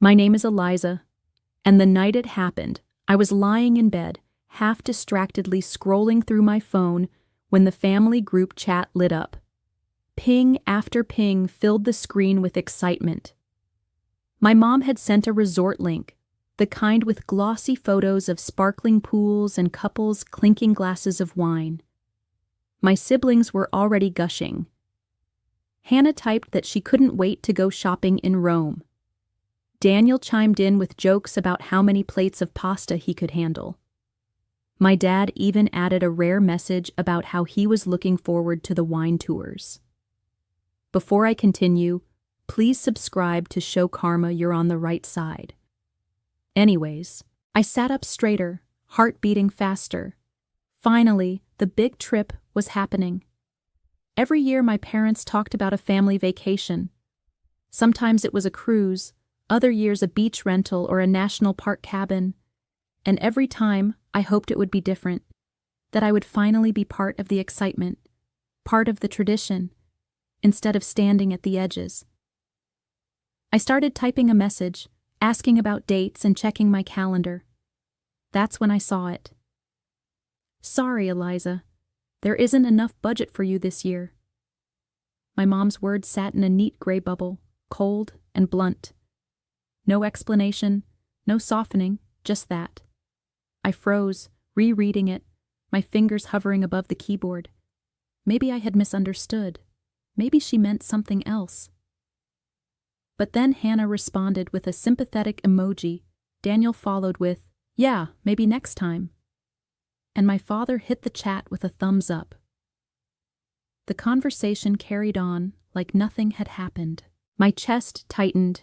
My name is Eliza, and the night it happened, I was lying in bed, half distractedly scrolling through my phone when the family group chat lit up. Ping after ping filled the screen with excitement. My mom had sent a resort link, the kind with glossy photos of sparkling pools and couples clinking glasses of wine. My siblings were already gushing. Hannah typed that she couldn't wait to go shopping in Rome. Daniel chimed in with jokes about how many plates of pasta he could handle. My dad even added a rare message about how he was looking forward to the wine tours. Before I continue, please subscribe to show karma you're on the right side. Anyways, I sat up straighter, heart beating faster. Finally, the big trip was happening. Every year my parents talked about a family vacation. Sometimes it was a cruise, other years a beach rental or a national park cabin. And every time, I hoped it would be different, that I would finally be part of the excitement, part of the tradition, instead of standing at the edges. I started typing a message, asking about dates and checking my calendar. That's when I saw it. Sorry, Eliza. There isn't enough budget for you this year. My mom's words sat in a neat gray bubble, cold and blunt. No explanation, no softening, just that. I froze, rereading it, my fingers hovering above the keyboard. Maybe I had misunderstood. Maybe she meant something else. But then Hannah responded with a sympathetic emoji. Daniel followed with, "Yeah, maybe next time." And my father hit the chat with a thumbs up. The conversation carried on like nothing had happened. My chest tightened.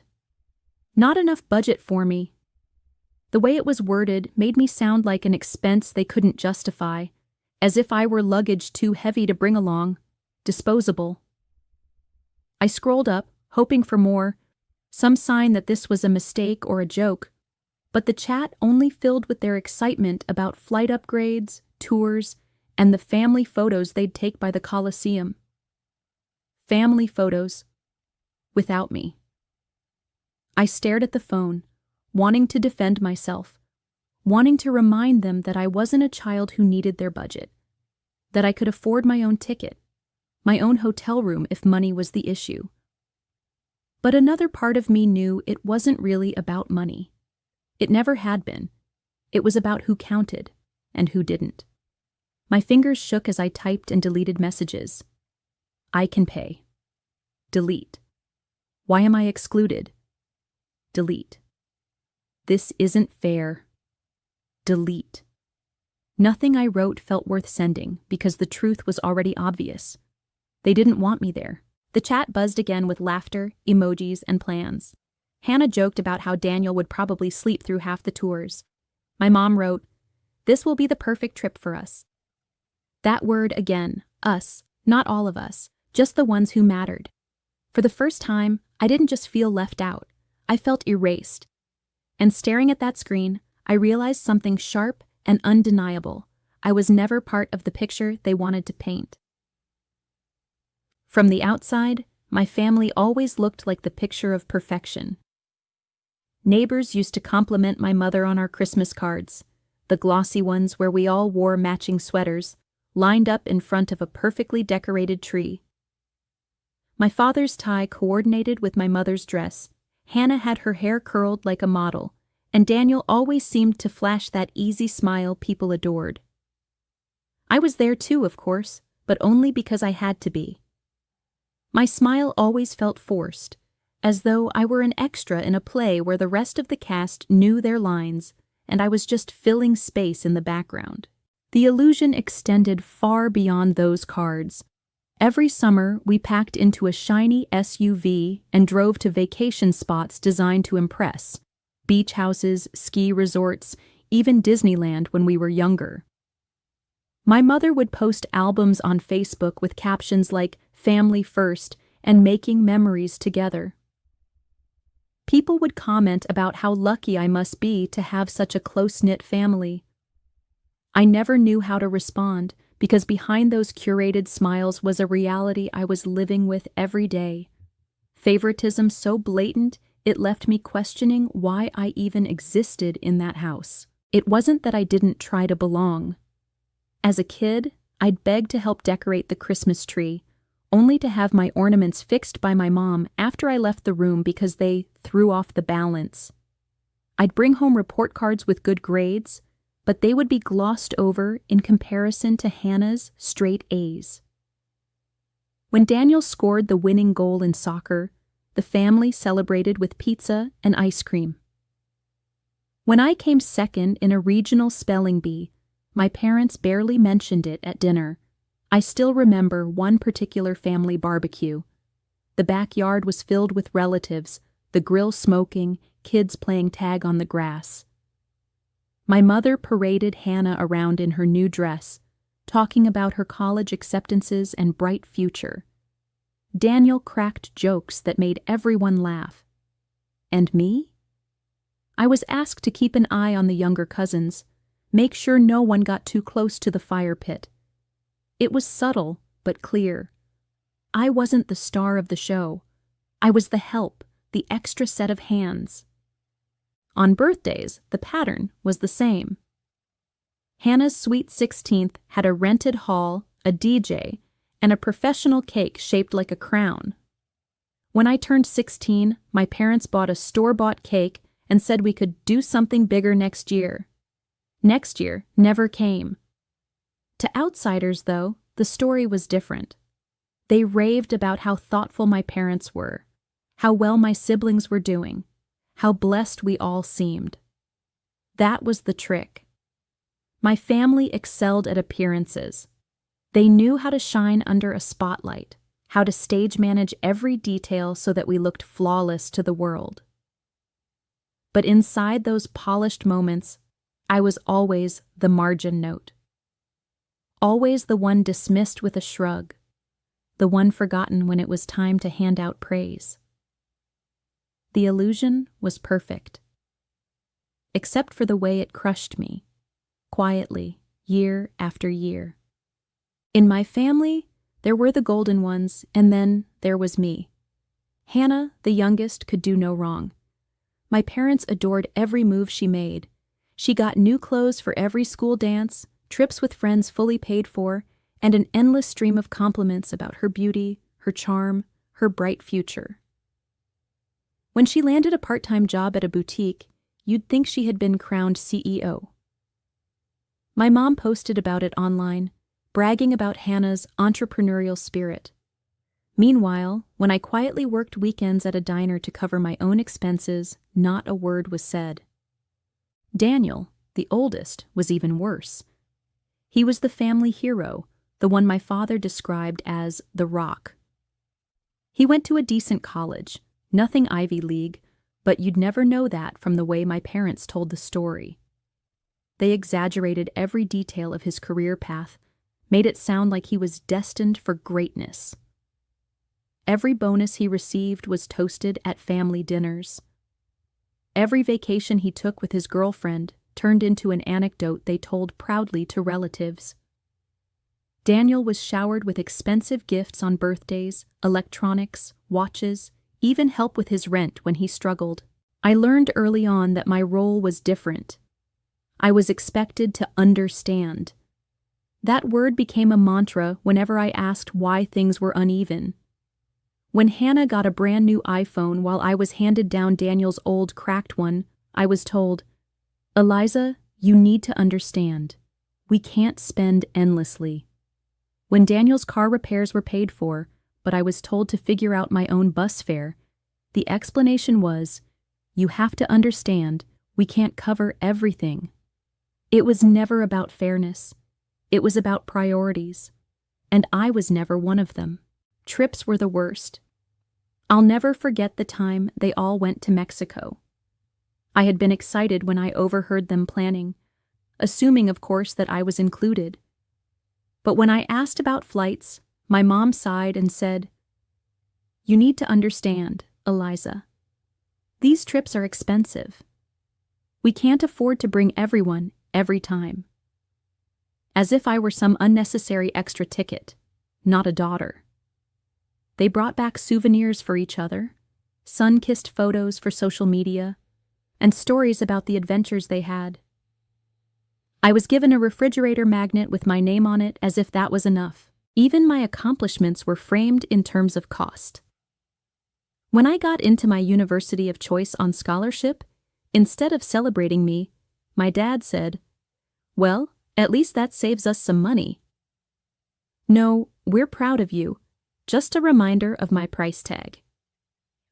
Not enough budget for me. The way it was worded made me sound like an expense they couldn't justify, as if I were luggage too heavy to bring along, disposable. I scrolled up, hoping for more, some sign that this was a mistake or a joke, but the chat only filled with their excitement about flight upgrades, tours, and the family photos they'd take by the Colosseum. Family photos. Without me. I stared at the phone, wanting to defend myself, wanting to remind them that I wasn't a child who needed their budget, that I could afford my own ticket, my own hotel room if money was the issue. But another part of me knew it wasn't really about money. It never had been. It was about who counted and who didn't. My fingers shook as I typed and deleted messages. I can pay. Delete. Why am I excluded? Delete. This isn't fair. Delete. Nothing I wrote felt worth sending because the truth was already obvious. They didn't want me there. The chat buzzed again with laughter, emojis, and plans. Hannah joked about how Daniel would probably sleep through half the tours. My mom wrote, "This will be the perfect trip for us." That word again, us, not all of us, just the ones who mattered. For the first time, I didn't just feel left out. I felt erased. And staring at that screen, I realized something sharp and undeniable. I was never part of the picture they wanted to paint. From the outside, my family always looked like the picture of perfection. Neighbors used to compliment my mother on our Christmas cards, the glossy ones where we all wore matching sweaters, lined up in front of a perfectly decorated tree. My father's tie coordinated with my mother's dress. Hannah had her hair curled like a model, and Daniel always seemed to flash that easy smile people adored. I was there too, of course, but only because I had to be. My smile always felt forced, as though I were an extra in a play where the rest of the cast knew their lines and I was just filling space in the background. The illusion extended far beyond those cards. Every summer, we packed into a shiny SUV and drove to vacation spots designed to impress. Beach houses, ski resorts, even Disneyland when we were younger. My mother would post albums on Facebook with captions like "Family First" and "Making Memories Together." People would comment about how lucky I must be to have such a close-knit family. I never knew how to respond because behind those curated smiles was a reality I was living with every day. Favoritism so blatant it left me questioning why I even existed in that house. It wasn't that I didn't try to belong. As a kid, I'd beg to help decorate the Christmas tree, only to have my ornaments fixed by my mom after I left the room because they threw off the balance. I'd bring home report cards with good grades, but they would be glossed over in comparison to Hannah's straight A's. When Daniel scored the winning goal in soccer, the family celebrated with pizza and ice cream. When I came second in a regional spelling bee, my parents barely mentioned it at dinner. I still remember one particular family barbecue. The backyard was filled with relatives, the grill smoking, kids playing tag on the grass. My mother paraded Hannah around in her new dress, talking about her college acceptances and bright future. Daniel cracked jokes that made everyone laugh. And me? I was asked to keep an eye on the younger cousins, make sure no one got too close to the fire pit. It was subtle, but clear. I wasn't the star of the show. I was the help, the extra set of hands. On birthdays, the pattern was the same. Hannah's sweet 16th had a rented hall, a DJ, and a professional cake shaped like a crown. When I turned 16, my parents bought a store-bought cake and said we could do something bigger next year. Next year never came. To outsiders, though, the story was different. They raved about how thoughtful my parents were, how well my siblings were doing, how blessed we all seemed. That was the trick. My family excelled at appearances. They knew how to shine under a spotlight, how to stage manage every detail so that we looked flawless to the world. But inside those polished moments, I was always the margin note. Always the one dismissed with a shrug, the one forgotten when it was time to hand out praise. The illusion was perfect, except for the way it crushed me, quietly, year after year. In my family, there were the golden ones, and then there was me. Hannah, the youngest, could do no wrong. My parents adored every move she made. She got new clothes for every school dance, trips with friends fully paid for, and an endless stream of compliments about her beauty, her charm, her bright future. When she landed a part-time job at a boutique, you'd think she had been crowned CEO. My mom posted about it online, bragging about Hannah's entrepreneurial spirit. Meanwhile, when I quietly worked weekends at a diner to cover my own expenses, not a word was said. Daniel, the oldest, was even worse. He was the family hero, the one my father described as the rock. He went to a decent college, nothing Ivy League, but you'd never know that from the way my parents told the story. They exaggerated every detail of his career path, made it sound like he was destined for greatness. Every bonus he received was toasted at family dinners. Every vacation he took with his girlfriend turned into an anecdote they told proudly to relatives. Daniel was showered with expensive gifts on birthdays, electronics, watches, even help with his rent when he struggled. I learned early on that my role was different. I was expected to understand. That word became a mantra whenever I asked why things were uneven. When Hannah got a brand new iPhone while I was handed down Daniel's old cracked one, I was told, "Eliza, you need to understand. We can't spend endlessly." When Daniel's car repairs were paid for, but I was told to figure out my own bus fare, the explanation was, "You have to understand, we can't cover everything." It was never about fairness. It was about priorities. And I was never one of them. Trips were the worst. I'll never forget the time they all went to Mexico. I had been excited when I overheard them planning, assuming, of course, that I was included. But when I asked about flights, my mom sighed and said, "You need to understand, Eliza. These trips are expensive. We can't afford to bring everyone every time." As if I were some unnecessary extra ticket, not a daughter. They brought back souvenirs for each other, sun-kissed photos for social media, and stories about the adventures they had. I was given a refrigerator magnet with my name on it as if that was enough. Even my accomplishments were framed in terms of cost. When I got into my university of choice on scholarship, instead of celebrating me, my dad said, "Well, at least that saves us some money." No, we're proud of you. Just a reminder of my price tag.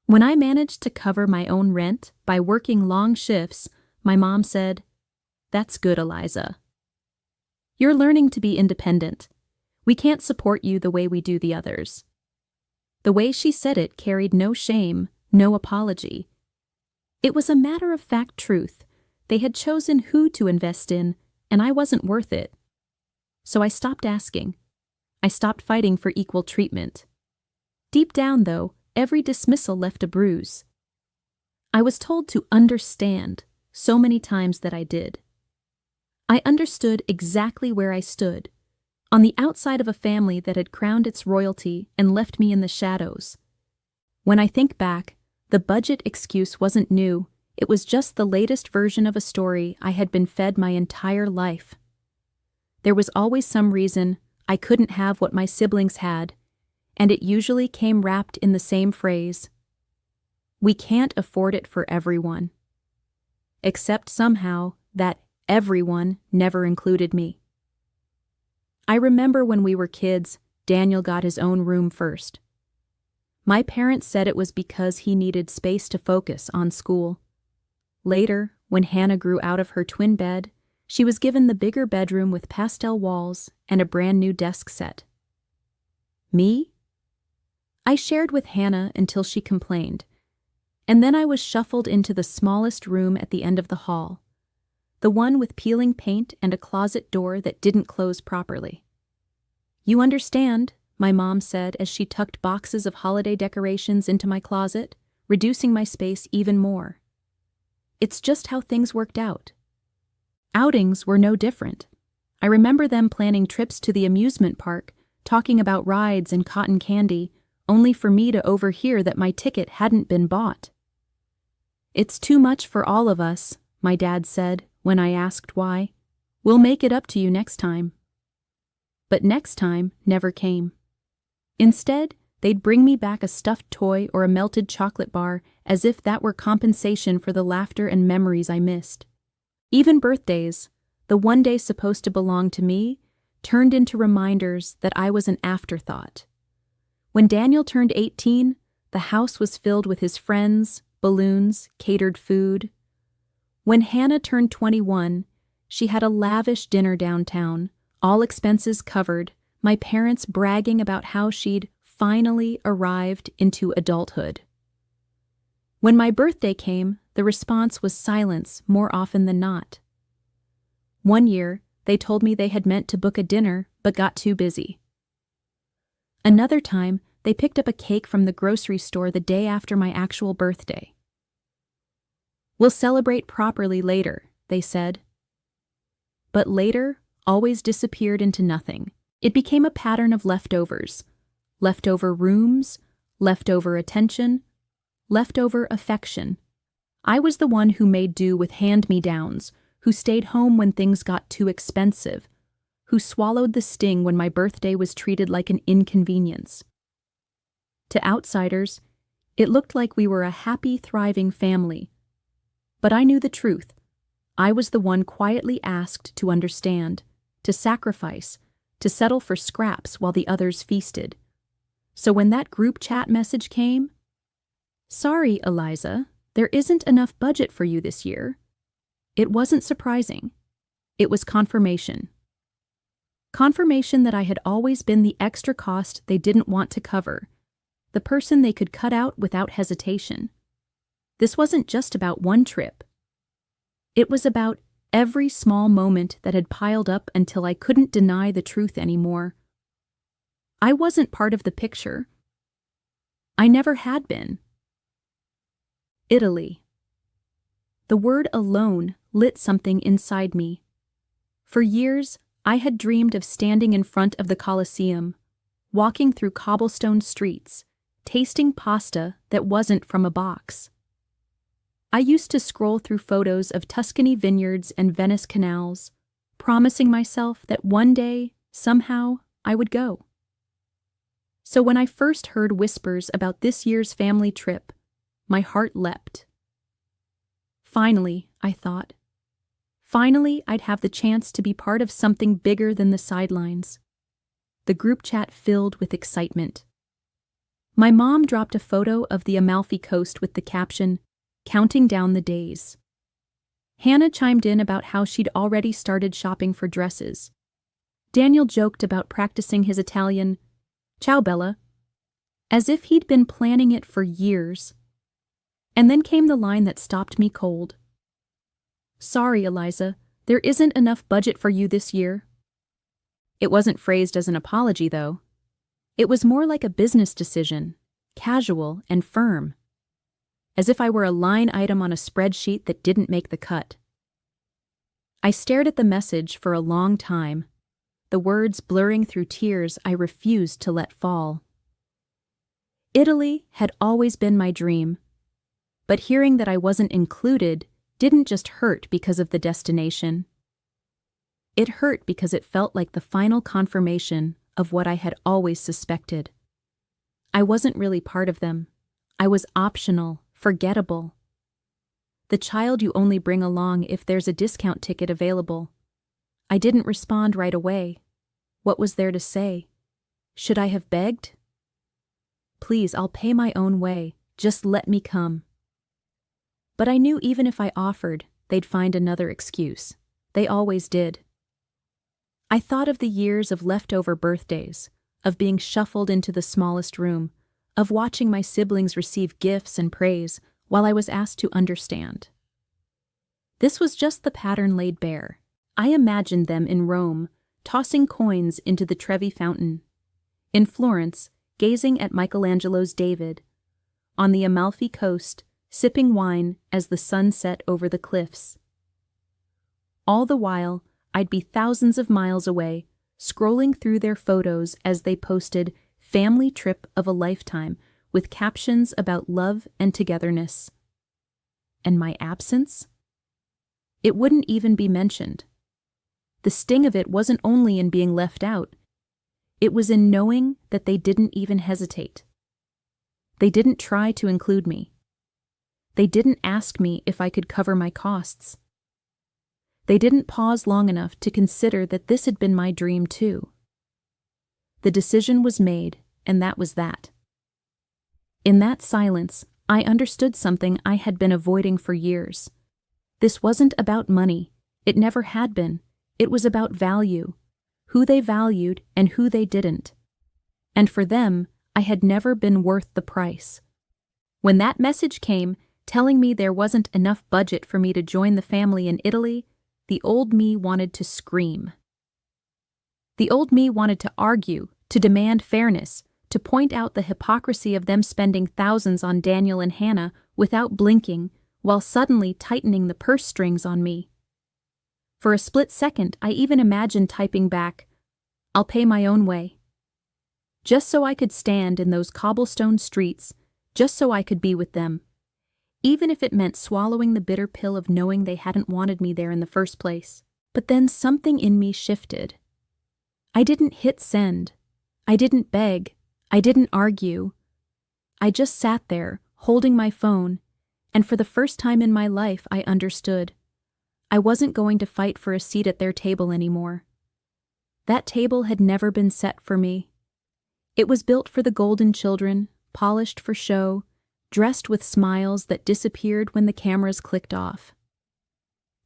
When I managed to cover my own rent by working long shifts, my mom said, "That's good, Eliza. You're learning to be independent. We can't support you the way we do the others." The way she said it carried no shame, no apology. It was a matter-of-fact truth. They had chosen who to invest in, and I wasn't worth it. So I stopped asking. I stopped fighting for equal treatment. Deep down, though, every dismissal left a bruise. I was told to understand so many times that I did. I understood exactly where I stood, on the outside of a family that had crowned its royalty and left me in the shadows. When I think back, the budget excuse wasn't new. It was just the latest version of a story I had been fed my entire life. There was always some reason I couldn't have what my siblings had, and it usually came wrapped in the same phrase: "We can't afford it for everyone." Except somehow that everyone never included me. I remember when we were kids, Daniel got his own room first. My parents said it was because he needed space to focus on school. Later, when Hannah grew out of her twin bed, she was given the bigger bedroom with pastel walls and a brand new desk set. Me? I shared with Hannah until she complained, and then I was shuffled into the smallest room at the end of the hall, the one with peeling paint and a closet door that didn't close properly. "You understand," my mom said as she tucked boxes of holiday decorations into my closet, reducing my space even more. It's just how things worked out. Outings were no different. I remember them planning trips to the amusement park, talking about rides and cotton candy, only for me to overhear that my ticket hadn't been bought. "It's too much for all of us," my dad said when I asked why. "We'll make it up to you next time." But next time never came. Instead, they'd bring me back a stuffed toy or a melted chocolate bar as if that were compensation for the laughter and memories I missed. Even birthdays, the one day supposed to belong to me, turned into reminders that I was an afterthought. When Daniel turned 18, the house was filled with his friends, balloons, catered food. When Hannah turned 21, she had a lavish dinner downtown, all expenses covered, my parents bragging about how she'd finally arrived into adulthood. When my birthday came, the response was silence more often than not. One year, they told me they had meant to book a dinner but got too busy. Another time, they picked up a cake from the grocery store the day after my actual birthday. "We'll celebrate properly later," they said. But later always disappeared into nothing. It became a pattern of leftovers. Leftover rooms, leftover attention, leftover affection. I was the one who made do with hand-me-downs, who stayed home when things got too expensive, who swallowed the sting when my birthday was treated like an inconvenience. To outsiders, it looked like we were a happy, thriving family. But I knew the truth. I was the one quietly asked to understand, to sacrifice, to settle for scraps while the others feasted. So when that group chat message came, "Sorry, Eliza, there isn't enough budget for you this year," it wasn't surprising. It was confirmation. Confirmation that I had always been the extra cost they didn't want to cover, the person they could cut out without hesitation. This wasn't just about one trip. It was about every small moment that had piled up until I couldn't deny the truth anymore. I wasn't part of the picture. I never had been. Italy. The word alone lit something inside me. For years, I had dreamed of standing in front of the Colosseum, walking through cobblestone streets, tasting pasta that wasn't from a box. I used to scroll through photos of Tuscany vineyards and Venice canals, promising myself that one day, somehow, I would go. So when I first heard whispers about this year's family trip, my heart leapt. Finally, I thought. Finally, I'd have the chance to be part of something bigger than the sidelines. The group chat filled with excitement. My mom dropped a photo of the Amalfi Coast with the caption, "Counting down the days." Hannah chimed in about how she'd already started shopping for dresses. Daniel joked about practicing his Italian, "Ciao Bella," as if he'd been planning it for years. And then came the line that stopped me cold. "Sorry, Eliza, there isn't enough budget for you this year." It wasn't phrased as an apology, though. It was more like a business decision, casual and firm, as if I were a line item on a spreadsheet that didn't make the cut. I stared at the message for a long time, the words blurring through tears I refused to let fall. Italy had always been my dream, but hearing that I wasn't included didn't just hurt because of the destination. It hurt because it felt like the final confirmation of what I had always suspected. I wasn't really part of them. I was optional, forgettable. The child you only bring along if there's a discount ticket available. I didn't respond right away. What was there to say? Should I have begged? "Please, I'll pay my own way. Just let me come." But I knew even if I offered, they'd find another excuse. They always did. I thought of the years of leftover birthdays, of being shuffled into the smallest room, of watching my siblings receive gifts and praise while I was asked to understand. This was just the pattern laid bare. I imagined them in Rome, tossing coins into the Trevi fountain. In Florence, gazing at Michelangelo's David. On the Amalfi Coast, sipping wine as the sun set over the cliffs. All the while, I'd be thousands of miles away, scrolling through their photos as they posted "family trip of a lifetime" with captions about love and togetherness. And my absence? It wouldn't even be mentioned. The sting of it wasn't only in being left out. It was in knowing that they didn't even hesitate. They didn't try to include me. They didn't ask me if I could cover my costs. They didn't pause long enough to consider that this had been my dream too. The decision was made, and that was that. In that silence, I understood something I had been avoiding for years. This wasn't about money. It never had been. It was about value, who they valued and who they didn't. And for them, I had never been worth the price. When that message came, telling me there wasn't enough budget for me to join the family in Italy, the old me wanted to scream. The old me wanted to argue, to demand fairness, to point out the hypocrisy of them spending thousands on Daniel and Hannah without blinking, while suddenly tightening the purse strings on me. For a split second, I even imagined typing back, "I'll pay my own way." Just so I could stand in those cobblestone streets, just so I could be with them. Even if it meant swallowing the bitter pill of knowing they hadn't wanted me there in the first place. But then something in me shifted. I didn't hit send. I didn't beg. I didn't argue. I just sat there, holding my phone, and for the first time in my life I understood. I wasn't going to fight for a seat at their table anymore. That table had never been set for me. It was built for the golden children, polished for show, dressed with smiles that disappeared when the cameras clicked off.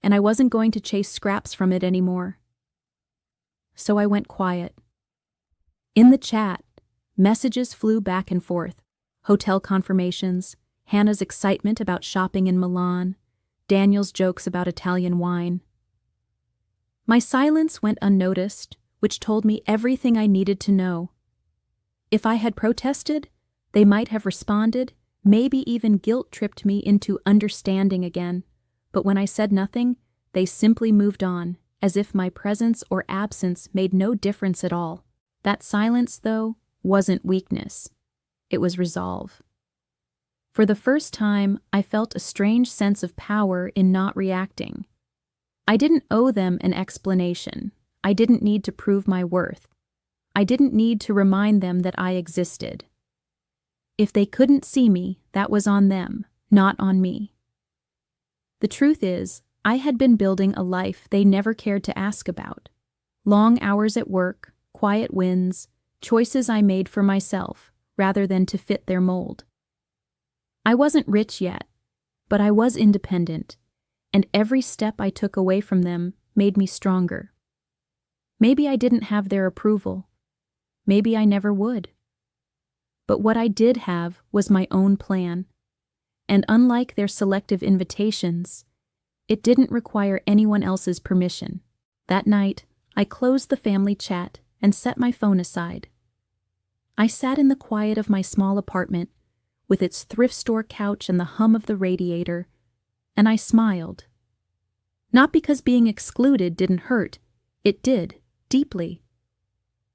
And I wasn't going to chase scraps from it anymore. So I went quiet. In the chat, messages flew back and forth, hotel confirmations, Hannah's excitement about shopping in Milan, Daniel's jokes about Italian wine. My silence went unnoticed, which told me everything I needed to know. If I had protested, they might have responded, maybe even guilt-tripped me into understanding again, but when I said nothing, they simply moved on, as if my presence or absence made no difference at all. That silence, though, wasn't weakness. it was resolve. For the first time, I felt a strange sense of power in not reacting. I didn't owe them an explanation. I didn't need to prove my worth. I didn't need to remind them that I existed. If they couldn't see me, that was on them, not on me. The truth is, I had been building a life they never cared to ask about. Long hours at work, quiet wins, choices I made for myself, rather than to fit their mold. I wasn't rich yet, but I was independent, and every step I took away from them made me stronger. Maybe I didn't have their approval. Maybe I never would. But what I did have was my own plan, and unlike their selective invitations, it didn't require anyone else's permission. That night, I closed the family chat and set my phone aside. I sat in the quiet of my small apartment, with its thrift store couch and the hum of the radiator, and I smiled. Not because being excluded didn't hurt, it did, deeply,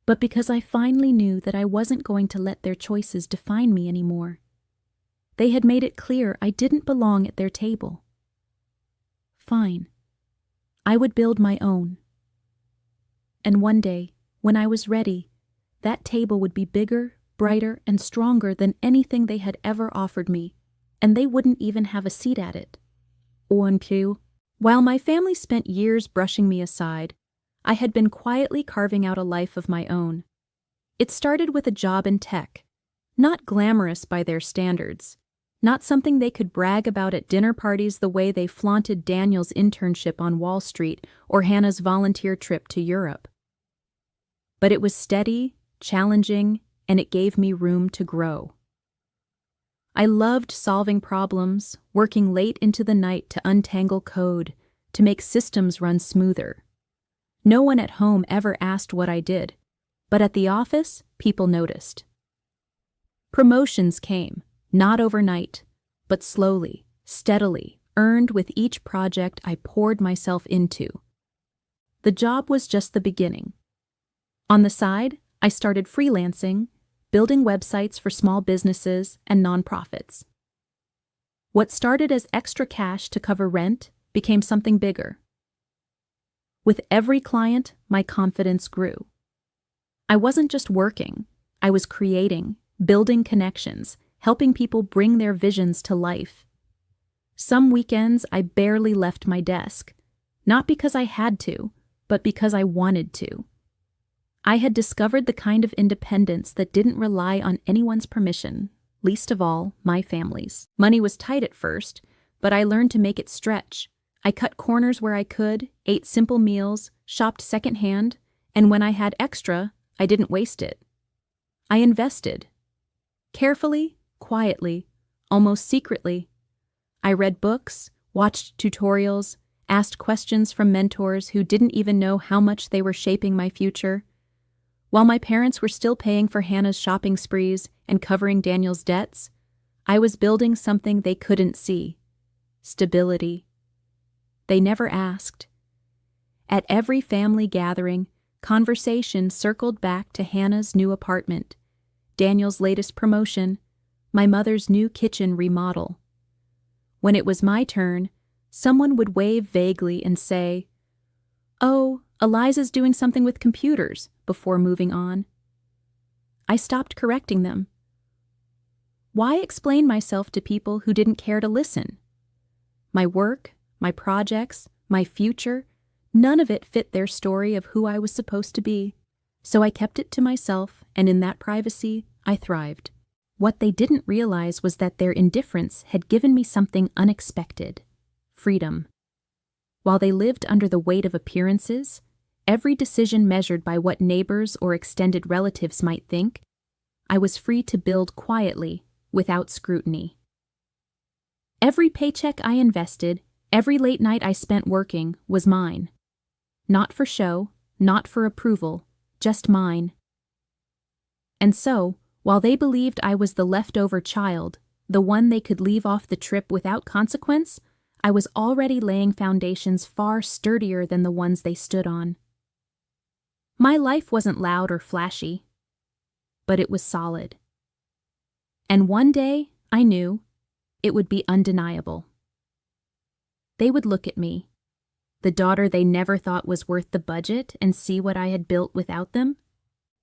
but because I finally knew that I wasn't going to let their choices define me anymore. They had made it clear I didn't belong at their table. Fine. I would build my own. And one day, when I was ready, that table would be bigger, brighter, and stronger than anything they had ever offered me, and they wouldn't even have a seat at it. While my family spent years brushing me aside, I had been quietly carving out a life of my own. It started with a job in tech, not glamorous by their standards, not something they could brag about at dinner parties the way they flaunted Daniel's internship on Wall Street or Hannah's volunteer trip to Europe. But it was steady, challenging, and it gave me room to grow. I loved solving problems, working late into the night to untangle code, to make systems run smoother. No one at home ever asked what I did, but at the office, people noticed. Promotions came, not overnight, but slowly, steadily, earned with each project I poured myself into. The job was just the beginning. On the side, I started freelancing, building websites for small businesses and nonprofits. What started as extra cash to cover rent became something bigger. With every client, my confidence grew. I wasn't just working, I was creating, building connections, helping people bring their visions to life. Some weekends I barely left my desk, not because I had to, but because I wanted to. I had discovered the kind of independence that didn't rely on anyone's permission, least of all, my family's. Money was tight at first, but I learned to make it stretch. I cut corners where I could, ate simple meals, shopped secondhand, and when I had extra, I didn't waste it. I invested. Carefully, quietly, almost secretly. I read books, watched tutorials, asked questions from mentors who didn't even know how much they were shaping my future. While my parents were still paying for Hannah's shopping sprees and covering Daniel's debts, I was building something they couldn't see: stability. They never asked. At every family gathering, conversation circled back to Hannah's new apartment, Daniel's latest promotion, my mother's new kitchen remodel. When it was my turn, someone would wave vaguely and say, "Oh, Eliza's doing something with computers," before moving on. I stopped correcting them. Why explain myself to people who didn't care to listen? My work, my projects, my future, none of it fit their story of who I was supposed to be. So I kept it to myself, and in that privacy, I thrived. What they didn't realize was that their indifference had given me something unexpected: freedom. While they lived under the weight of appearances, every decision measured by what neighbors or extended relatives might think, I was free to build quietly, without scrutiny. Every paycheck I invested, every late night I spent working, was mine. Not for show, not for approval, just mine. And so, while they believed I was the leftover child, the one they could leave off the trip without consequence, I was already laying foundations far sturdier than the ones they stood on. My life wasn't loud or flashy, but it was solid. And one day, I knew, it would be undeniable. They would look at me, the daughter they never thought was worth the budget, and see what I had built without them.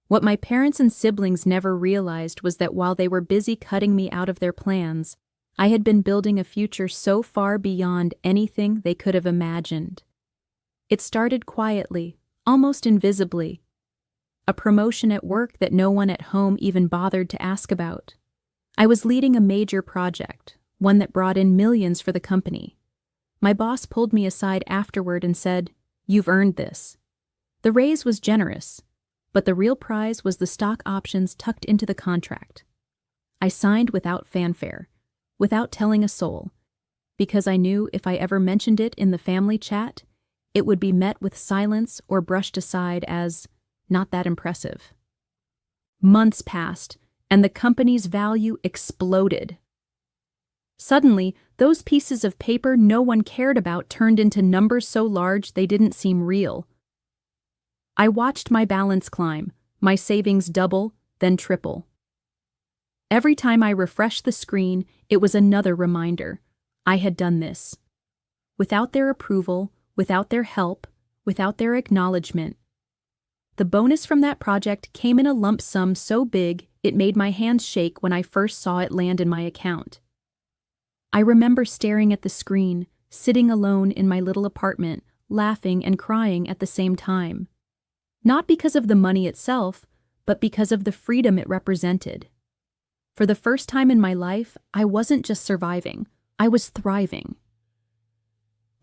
What my parents and siblings never realized was that while they were busy cutting me out of their plans, I had been building a future so far beyond anything they could have imagined. It started quietly, almost invisibly. A promotion at work that no one at home even bothered to ask about. I was leading a major project, one that brought in millions for the company. My boss pulled me aside afterward and said, "You've earned this." The raise was generous, but the real prize was the stock options tucked into the contract. I signed without fanfare, without telling a soul, because I knew if I ever mentioned it in the family chat, it would be met with silence or brushed aside as not that impressive. Months passed, and the company's value exploded. Suddenly, those pieces of paper no one cared about turned into numbers so large they didn't seem real. I watched my balance climb, my savings double, then triple. Every time I refreshed the screen, it was another reminder. I had done this. Without their approval, without their help, without their acknowledgement. The bonus from that project came in a lump sum so big it made my hands shake when I first saw it land in my account. I remember staring at the screen, sitting alone in my little apartment, laughing and crying at the same time. Not because of the money itself, but because of the freedom it represented. For the first time in my life, I wasn't just surviving, I was thriving.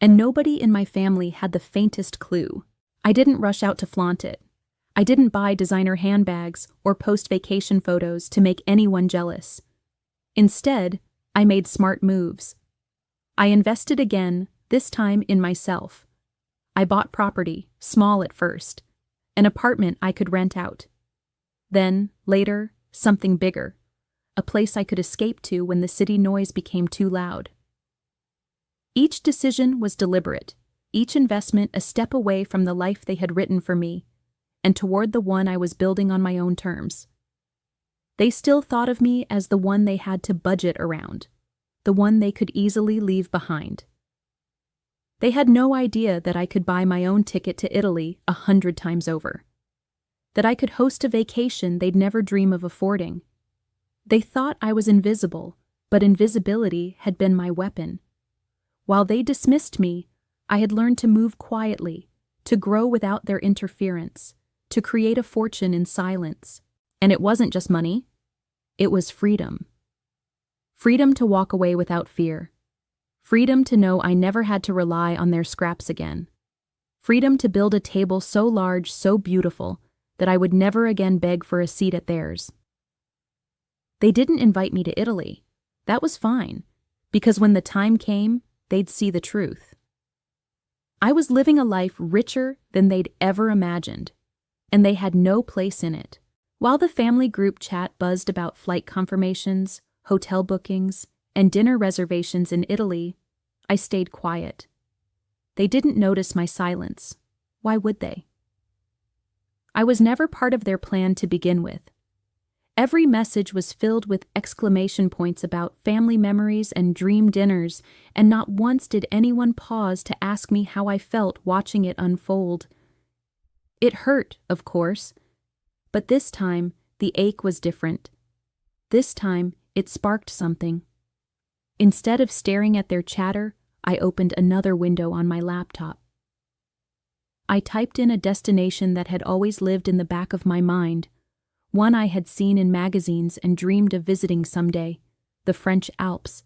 And nobody in my family had the faintest clue. I didn't rush out to flaunt it. I didn't buy designer handbags or post vacation photos to make anyone jealous. Instead, I made smart moves. I invested again, this time in myself. I bought property, small at first, an apartment I could rent out. Then, later, something bigger, a place I could escape to when the city noise became too loud. Each decision was deliberate, each investment a step away from the life they had written for me, and toward the one I was building on my own terms. They still thought of me as the one they had to budget around, the one they could easily leave behind. They had no idea that I could buy my own ticket to Italy 100 times over, that I could host a vacation they'd never dream of affording. They thought I was invisible, but invisibility had been my weapon. While they dismissed me, I had learned to move quietly, to grow without their interference, to create a fortune in silence. And it wasn't just money. It was freedom. Freedom to walk away without fear. Freedom to know I never had to rely on their scraps again. Freedom to build a table so large, so beautiful, that I would never again beg for a seat at theirs. They didn't invite me to Italy. That was fine, because when the time came, they'd see the truth. I was living a life richer than they'd ever imagined, and they had no place in it. While the family group chat buzzed about flight confirmations, hotel bookings, and dinner reservations in Italy, I stayed quiet. They didn't notice my silence. Why would they? I was never part of their plan to begin with. Every message was filled with exclamation points about family memories and dream dinners, and not once did anyone pause to ask me how I felt watching it unfold. It hurt, of course, but this time the ache was different. This time it sparked something. Instead of staring at their chatter, I opened another window on my laptop. I typed in a destination that had always lived in the back of my mind, one I had seen in magazines and dreamed of visiting someday, the French Alps.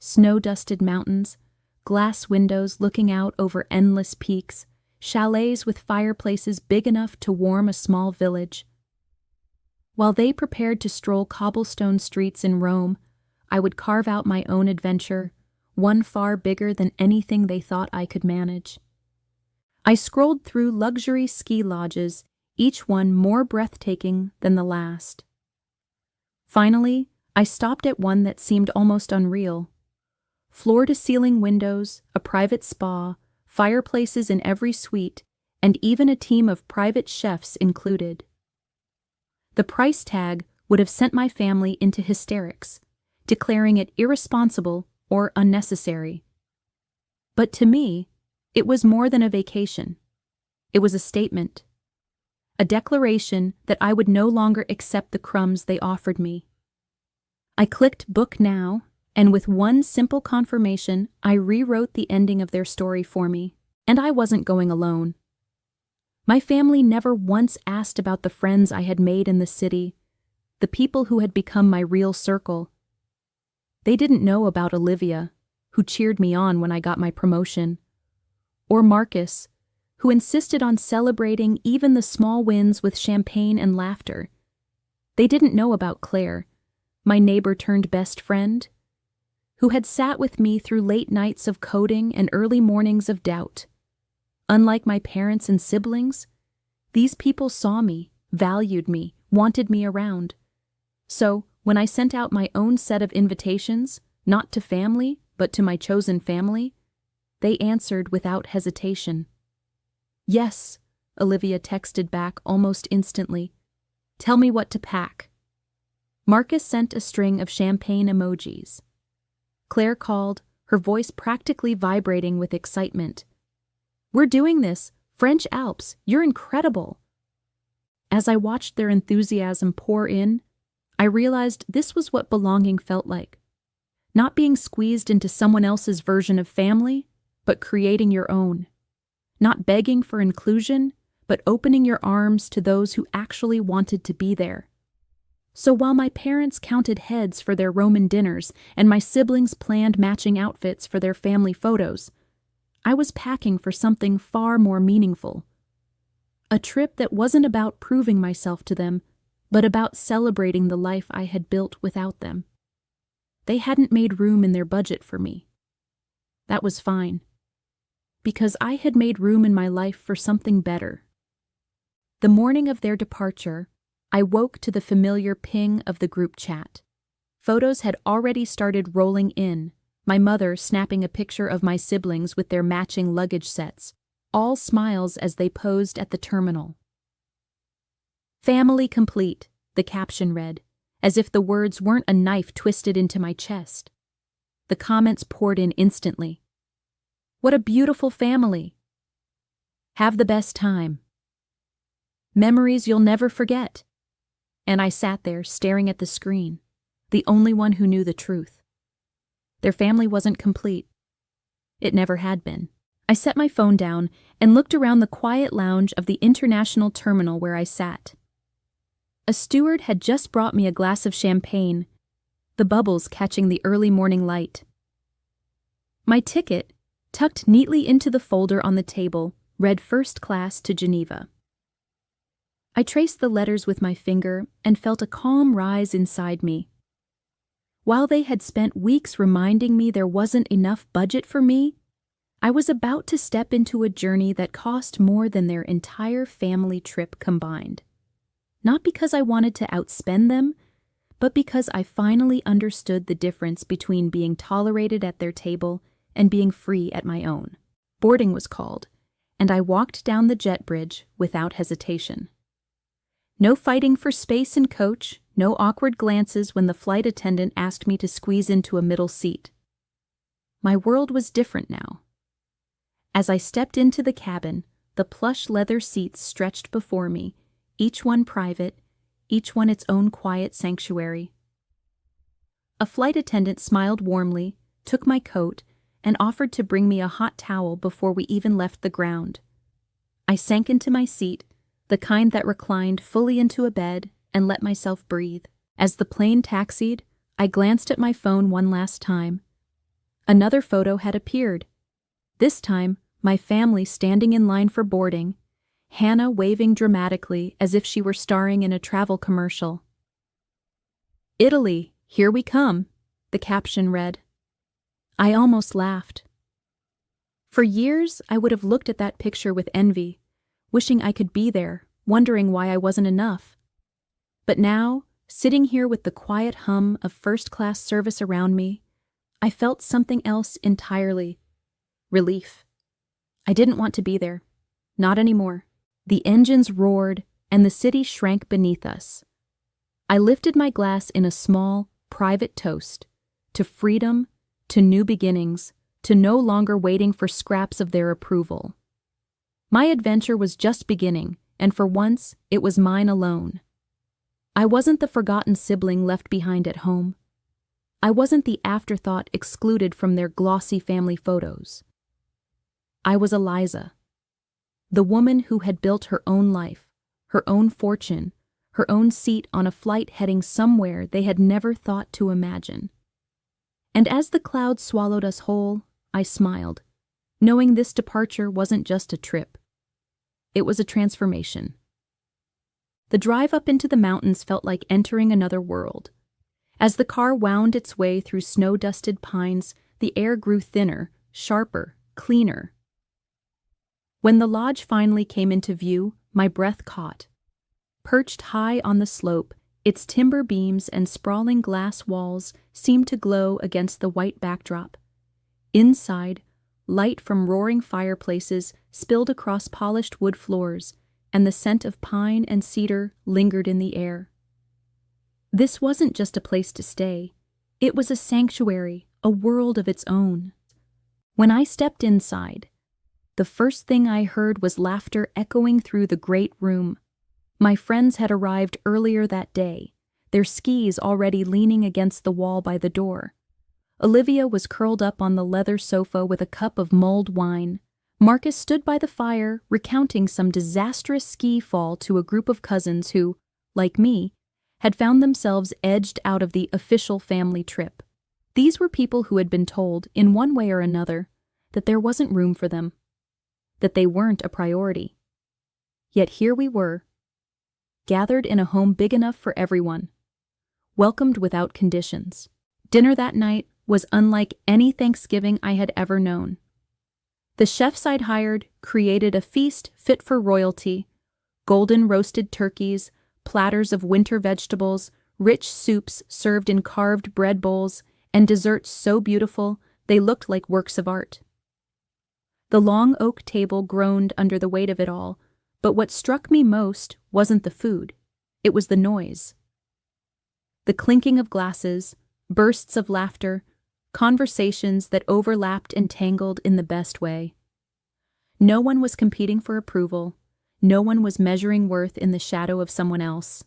Snow-dusted mountains, glass windows looking out over endless peaks, chalets with fireplaces big enough to warm a small village. While they prepared to stroll cobblestone streets in Rome, I would carve out my own adventure, one far bigger than anything they thought I could manage. I scrolled through luxury ski lodges, each one more breathtaking than the last. Finally, I stopped at one that seemed almost unreal. Floor-to-ceiling windows, a private spa, fireplaces in every suite, and even a team of private chefs included. The price tag would have sent my family into hysterics, declaring it irresponsible or unnecessary. But to me, it was more than a vacation. It was a statement, a declaration that I would no longer accept the crumbs they offered me. I clicked book now, and with one simple confirmation, I rewrote the ending of their story for me, and I wasn't going alone. My family never once asked about the friends I had made in the city, the people who had become my real circle. They didn't know about Olivia, who cheered me on when I got my promotion, or Marcus, who insisted on celebrating even the small wins with champagne and laughter. They didn't know about Claire, my neighbor-turned-best friend, who had sat with me through late nights of coding and early mornings of doubt. Unlike my parents and siblings, these people saw me, valued me, wanted me around. So, when I sent out my own set of invitations, not to family, but to my chosen family, they answered without hesitation. "Yes," Olivia texted back almost instantly. "Tell me what to pack." Marcus sent a string of champagne emojis. Claire called, her voice practically vibrating with excitement. "We're doing this! French Alps! You're incredible!" As I watched their enthusiasm pour in, I realized this was what belonging felt like. Not being squeezed into someone else's version of family, but creating your own. Not begging for inclusion, but opening your arms to those who actually wanted to be there. So while my parents counted heads for their Roman dinners and my siblings planned matching outfits for their family photos, I was packing for something far more meaningful. A trip that wasn't about proving myself to them, but about celebrating the life I had built without them. They hadn't made room in their budget for me. That was fine, because I had made room in my life for something better. The morning of their departure, I woke to the familiar ping of the group chat. Photos had already started rolling in, my mother snapping a picture of my siblings with their matching luggage sets, all smiles as they posed at the terminal. "Family complete," the caption read, as if the words weren't a knife twisted into my chest. The comments poured in instantly. "What a beautiful family!" "Have the best time." "Memories you'll never forget." And I sat there staring at the screen, the only one who knew the truth. Their family wasn't complete. It never had been. I set my phone down and looked around the quiet lounge of the international terminal where I sat. A steward had just brought me a glass of champagne, the bubbles catching the early morning light. My ticket, tucked neatly into the folder on the table, read first class to Geneva. I traced the letters with my finger and felt a calm rise inside me. While they had spent weeks reminding me there wasn't enough budget for me, I was about to step into a journey that cost more than their entire family trip combined. Not because I wanted to outspend them, but because I finally understood the difference between being tolerated at their table and being free at my own. Boarding was called, and I walked down the jet bridge without hesitation. No fighting for space in coach, no awkward glances when the flight attendant asked me to squeeze into a middle seat. My world was different now. As I stepped into the cabin, the plush leather seats stretched before me, each one private, each one its own quiet sanctuary. A flight attendant smiled warmly, took my coat, and offered to bring me a hot towel before we even left the ground. I sank into my seat, the kind that reclined fully into a bed, and let myself breathe. As the plane taxied, I glanced at my phone one last time. Another photo had appeared. This time, my family standing in line for boarding, Hannah waving dramatically as if she were starring in a travel commercial. "Italy, here we come," the caption read. I almost laughed. For years, I would have looked at that picture with envy, wishing I could be there, wondering why I wasn't enough. But now, sitting here with the quiet hum of first-class service around me, I felt something else entirely. Relief. I didn't want to be there. Not anymore. The engines roared, and the city shrank beneath us. I lifted my glass in a small, private toast to freedom, to new beginnings, to no longer waiting for scraps of their approval. My adventure was just beginning, and for once, it was mine alone. I wasn't the forgotten sibling left behind at home. I wasn't the afterthought excluded from their glossy family photos. I was Eliza, the woman who had built her own life, her own fortune, her own seat on a flight heading somewhere they had never thought to imagine. And as the clouds swallowed us whole, I smiled, knowing this departure wasn't just a trip. It was a transformation. The drive up into the mountains felt like entering another world. As the car wound its way through snow-dusted pines, the air grew thinner, sharper, cleaner. When the lodge finally came into view, my breath caught. Perched high on the slope, its timber beams and sprawling glass walls seemed to glow against the white backdrop. Inside, light from roaring fireplaces spilled across polished wood floors, and the scent of pine and cedar lingered in the air. This wasn't just a place to stay. It was a sanctuary, a world of its own. When I stepped inside, the first thing I heard was laughter echoing through the great room. My friends had arrived earlier that day, their skis already leaning against the wall by the door. Olivia was curled up on the leather sofa with a cup of mulled wine. Marcus stood by the fire, recounting some disastrous ski fall to a group of cousins who, like me, had found themselves edged out of the official family trip. These were people who had been told, in one way or another, that there wasn't room for them, that they weren't a priority. Yet here we were, gathered in a home big enough for everyone, welcomed without conditions. Dinner that night was unlike any Thanksgiving I had ever known. The chefs I'd hired created a feast fit for royalty: golden roasted turkeys, platters of winter vegetables, rich soups served in carved bread bowls, and desserts so beautiful they looked like works of art. The long oak table groaned under the weight of it all, but what struck me most wasn't the food, it was the noise. The clinking of glasses, bursts of laughter, conversations that overlapped and tangled in the best way. No one was competing for approval. No one was measuring worth in the shadow of someone else.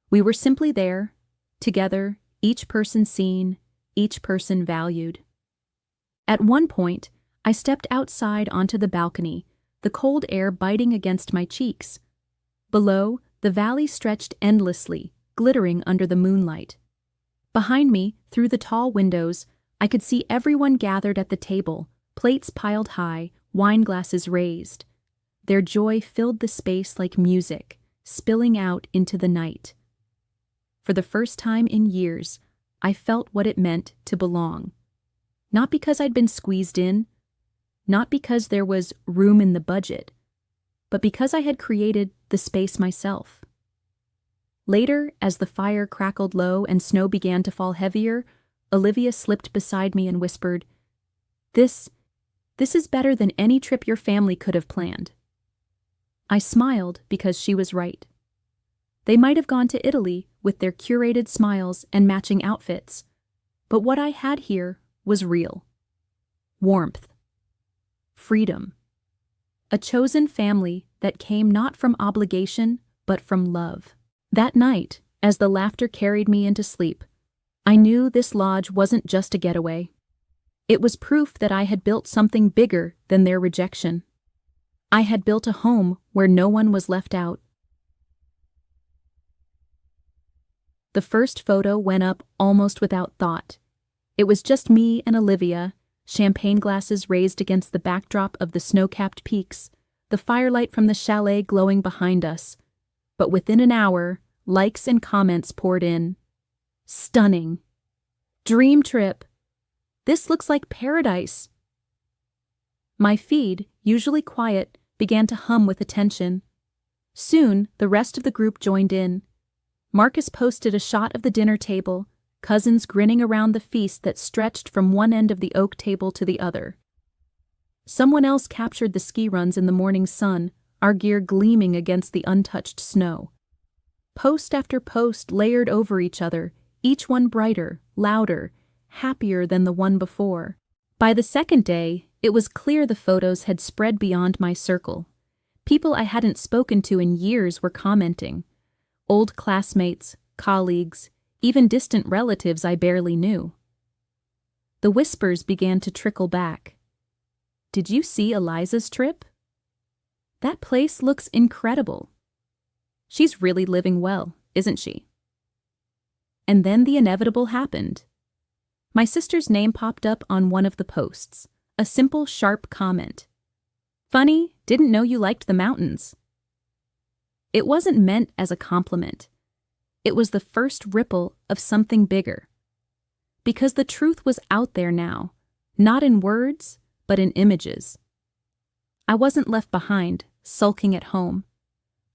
We were simply there, together, each person seen, each person valued. At one point, I stepped outside onto the balcony, the cold air biting against my cheeks. Below, the valley stretched endlessly, glittering under the moonlight. Behind me, through the tall windows, I could see everyone gathered at the table, plates piled high, wine glasses raised. Their joy filled the space like music, spilling out into the night. For the first time in years, I felt what it meant to belong. Not because I'd been squeezed in, not because there was room in the budget, but because I had created the space myself. Later, as the fire crackled low and snow began to fall heavier, Olivia slipped beside me and whispered, This is better than any trip your family could have planned." I smiled because she was right. They might have gone to Italy with their curated smiles and matching outfits, but what I had here was real. Warmth. Freedom. A chosen family that came not from obligation, but from love. That night, as the laughter carried me into sleep, I knew this lodge wasn't just a getaway. It was proof that I had built something bigger than their rejection. I had built a home where no one was left out. The first photo went up almost without thought. It was just me and Olivia, champagne glasses raised against the backdrop of the snow-capped peaks, the firelight from the chalet glowing behind us. But within an hour, likes and comments poured in. Stunning. Dream trip. This looks like paradise. My feed, usually quiet, began to hum with attention. Soon, the rest of the group joined in. Marcus posted a shot of the dinner table, cousins grinning around the feast that stretched from one end of the oak table to the other. Someone else captured the ski runs in the morning sun, our gear gleaming against the untouched snow. Post after post layered over each other, each one brighter, louder, happier than the one before. By the second day, it was clear the photos had spread beyond my circle. People I hadn't spoken to in years were commenting. Old classmates, colleagues, even distant relatives I barely knew. The whispers began to trickle back. "Did you see Eliza's trip? That place looks incredible. She's really living well, isn't she?" And then the inevitable happened. My sister's name popped up on one of the posts, a simple, sharp comment. "Funny, didn't know you liked the mountains." It wasn't meant as a compliment. It was the first ripple of something bigger. Because the truth was out there now, not in words, but in images. I wasn't left behind, sulking at home.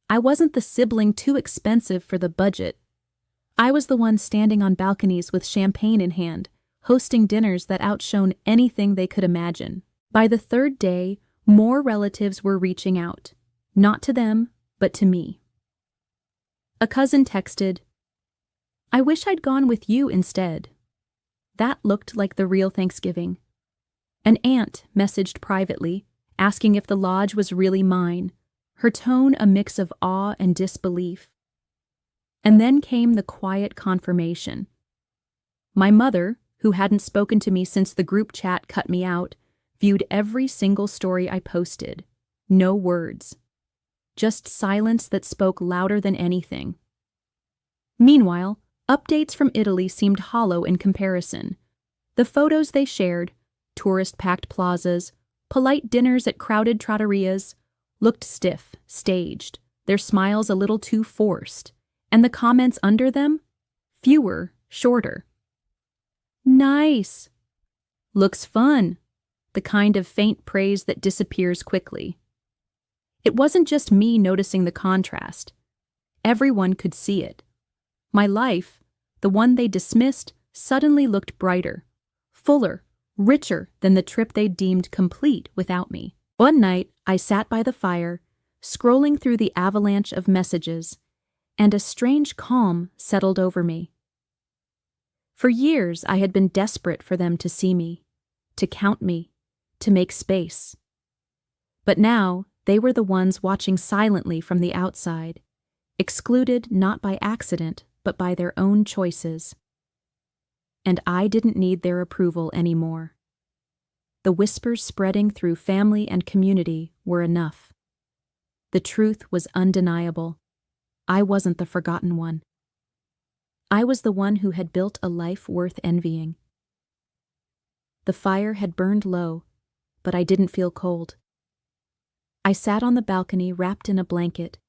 I wasn't the sibling too expensive for the budget. I was the one standing on balconies with champagne in hand, hosting dinners that outshone anything they could imagine. By the third day, more relatives were reaching out, not to them, but to me. A cousin texted, "I wish I'd gone with you instead." That looked like the real Thanksgiving. An aunt messaged privately, asking if the lodge was really mine, her tone a mix of awe and disbelief. And then came the quiet confirmation. My mother, who hadn't spoken to me since the group chat cut me out, viewed every single story I posted. No words. Just silence that spoke louder than anything. Meanwhile, updates from Italy seemed hollow in comparison. The photos they shared, tourist-packed plazas, polite dinners at crowded trattorias, looked stiff, staged, their smiles a little too forced, and the comments under them? Fewer, shorter. "Nice." "Looks fun." The kind of faint praise that disappears quickly. It wasn't just me noticing the contrast. Everyone could see it. My life, the one they dismissed, suddenly looked brighter, fuller, richer than the trip they deemed complete without me. One night, I sat by the fire, scrolling through the avalanche of messages, and a strange calm settled over me. For years, I had been desperate for them to see me, to count me, to make space. But now, they were the ones watching silently from the outside, excluded not by accident, but by their own choices. And I didn't need their approval anymore. The whispers spreading through family and community were enough. The truth was undeniable. I wasn't the forgotten one. I was the one who had built a life worth envying. The fire had burned low, but I didn't feel cold. I sat on the balcony wrapped in a blanket,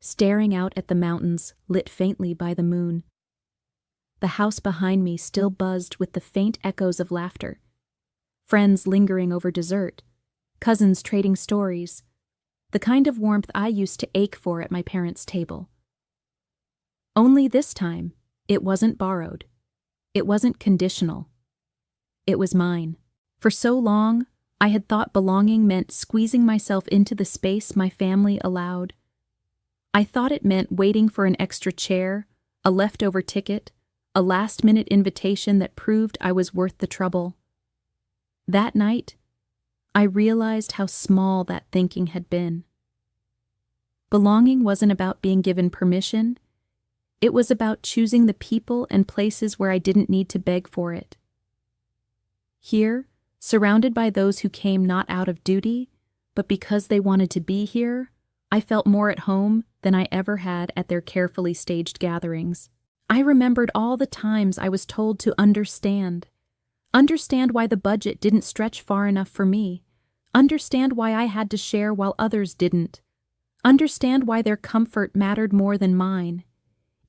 staring out at the mountains lit faintly by the moon. The house behind me still buzzed with the faint echoes of laughter. Friends lingering over dessert, cousins trading stories, the kind of warmth I used to ache for at my parents' table. Only this time, it wasn't borrowed. It wasn't conditional. It was mine. For so long, I had thought belonging meant squeezing myself into the space my family allowed. I thought it meant waiting for an extra chair, a leftover ticket, a last-minute invitation that proved I was worth the trouble. That night, I realized how small that thinking had been. Belonging wasn't about being given permission. It was about choosing the people and places where I didn't need to beg for it. Here, surrounded by those who came not out of duty, but because they wanted to be here, I felt more at home than I ever had at their carefully staged gatherings. I remembered all the times I was told to understand why the budget didn't stretch far enough for me, understand why I had to share while others didn't, understand why their comfort mattered more than mine.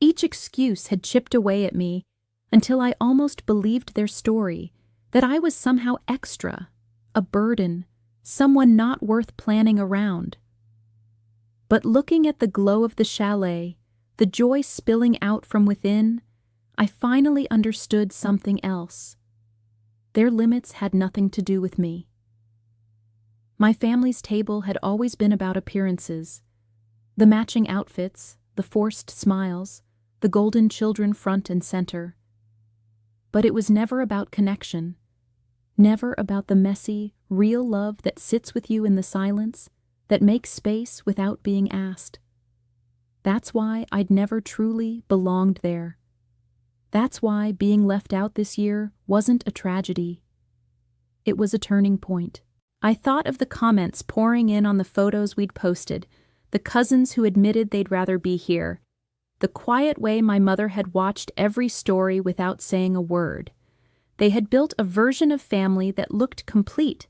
Each excuse had chipped away at me until I almost believed their story, that I was somehow extra, a burden, someone not worth planning around. But looking at the glow of the chalet, the joy spilling out from within, I finally understood something else. Their limits had nothing to do with me. My family's table had always been about appearances, the matching outfits, the forced smiles, the golden children front and center. But it was never about connection, never about the messy, real love that sits with you in the silence, that makes space without being asked. That's why I'd never truly belonged there. That's why being left out this year wasn't a tragedy. It was a turning point. I thought of the comments pouring in on the photos we'd posted, the cousins who admitted they'd rather be here, the quiet way my mother had watched every story without saying a word. They had built a version of family that looked complete,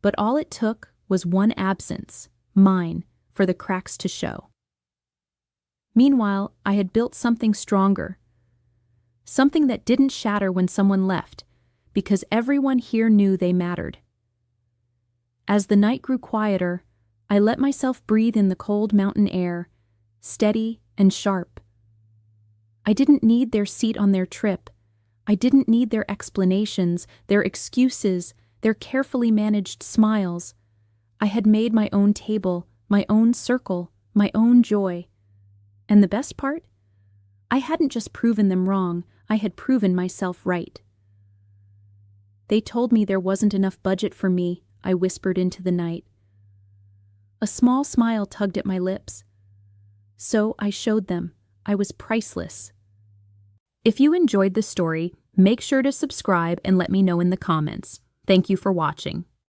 but all it took was one absence, mine, for the cracks to show. Meanwhile, I had built something stronger, something that didn't shatter when someone left, because everyone here knew they mattered. As the night grew quieter, I let myself breathe in the cold mountain air, steady and sharp. I didn't need their seat on their trip. I didn't need their explanations, their excuses, their carefully managed smiles. I had made my own table, my own circle, my own joy. And the best part? I hadn't just proven them wrong, I had proven myself right. They told me there wasn't enough budget for me, I whispered into the night. A small smile tugged at my lips. So I showed them I was priceless. If you enjoyed the story, make sure to subscribe and let me know in the comments. Thank you for watching.